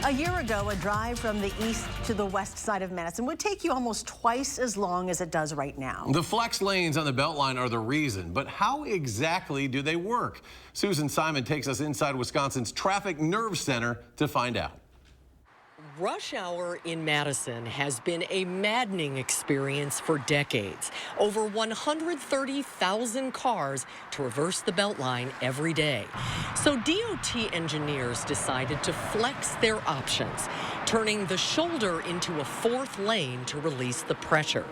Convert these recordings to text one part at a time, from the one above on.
A year ago, a drive from the east to the west side of Madison would take you almost twice as long as it does right now. The flex lanes on the Beltline are the reason, but how exactly do they work? Susan Simon takes us inside Wisconsin's traffic nerve center to find out. Rush hour in Madison has been a maddening experience for decades. Over 130,000 cars traverse the Beltline every day. So DOT engineers decided to flex their options, turning the shoulder into a fourth lane to release the pressure.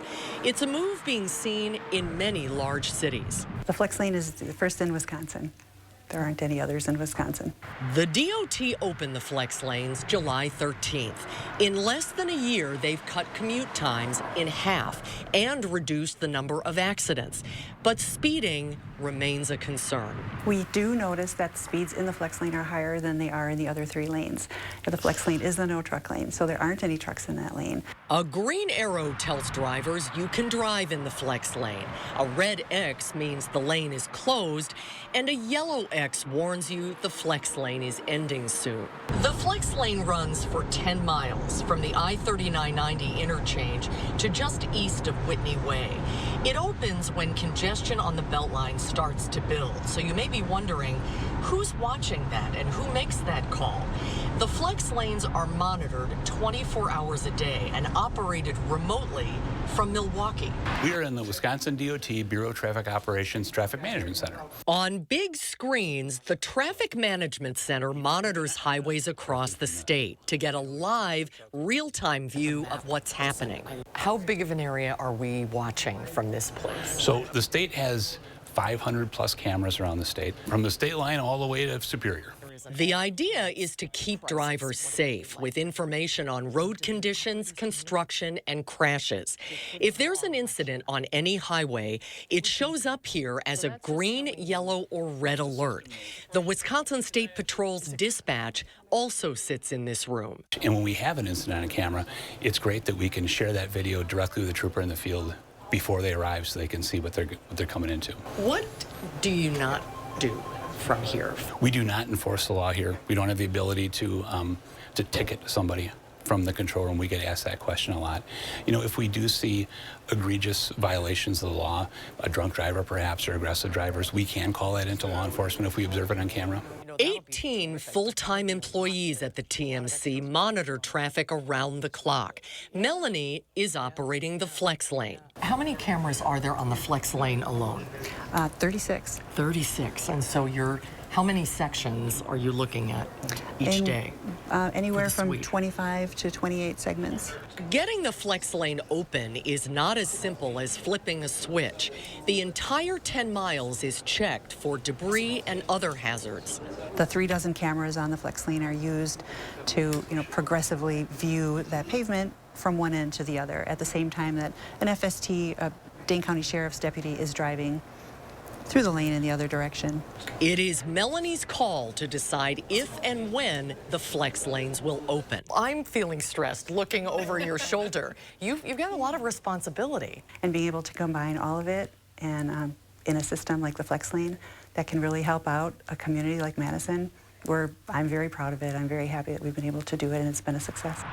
It's a move being seen in many large cities. The flex lane is the first in Wisconsin. There aren't any others in Wisconsin. The DOT opened the flex lanes July 13th. In less than a year, they've cut commute times in half and reduced the number of accidents. But speeding remains a concern. We do notice that speeds in the flex lane are higher than they are in the other three lanes. The flex lane is the no truck lane, so there aren't any trucks in that lane. A green arrow tells drivers you can drive in the flex lane. A red X means the lane is closed, and a yellow X warns you the flex lane is ending soon. The flex lane runs for 10 miles from the I-3990 interchange to just east of Whitney Way. It opens when congestion on the Beltline starts to build, so you may be wondering who's watching that and who makes that call. The flex lanes are monitored 24 hours a day and operated remotely from Milwaukee. We are in the Wisconsin DOT Bureau of Traffic Operations Traffic Management Center. On big screens, the Traffic Management Center monitors highways across the state to get a live, real-time view of what's happening. How big of an area are we watching from this place? So the state has 500 plus cameras around the state, from the state line all the way to Superior. The idea is to keep drivers safe with information on road conditions, construction, and crashes. If there's an incident on any highway, it shows up here as a green, yellow, or red alert. The Wisconsin State Patrol's dispatch also sits in this room. And when we have an incident on camera, it's great that we can share that video directly with the trooper in the field before they arrive so they can see what they're coming into. What do you not do from here? We do not enforce the law here. We don't have the ability to ticket somebody from the control room. We get asked that question a lot. You know, if we do see egregious violations of the law, a drunk driver perhaps or aggressive drivers, we can call that into law enforcement if we observe it on camera. 18 full-time employees at the TMC monitor traffic around the clock. Melanie is operating the flex lane. How many cameras are there on the flex lane alone? 36. 36. And so how many sections are you looking at each day? Anywhere from 25 to 28 segments. Getting the flex lane open is not as simple as flipping a switch. The entire 10 miles is checked for debris and other hazards. The 36 cameras on the flex lane are used to, progressively view that pavement from one end to the other at the same time that an FST, a Dane County Sheriff's deputy, is driving through the lane in the other direction. It is Melanie's call to decide if and when the flex lanes will open. I'm feeling stressed looking over your shoulder. You've got a lot of responsibility. And being able to combine all of it and in a system like the flex lane that can really help out a community like Madison, I'm very proud of it. I'm very happy that we've been able to do it, and it's been a success.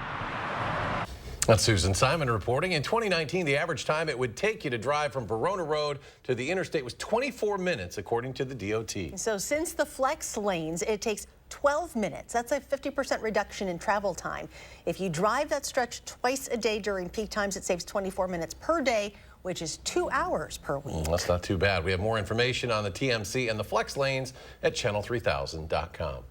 That's Susan Simon reporting. In 2019, the average time it would take you to drive from Verona Road to the interstate was 24 minutes, according to the DOT. So since the flex lanes, it takes 12 minutes. That's a 50% reduction in travel time. If you drive that stretch twice a day during peak times, it saves 24 minutes per day, which is 2 hours per week. That's not too bad. We have more information on the TMC and the flex lanes at channel3000.com.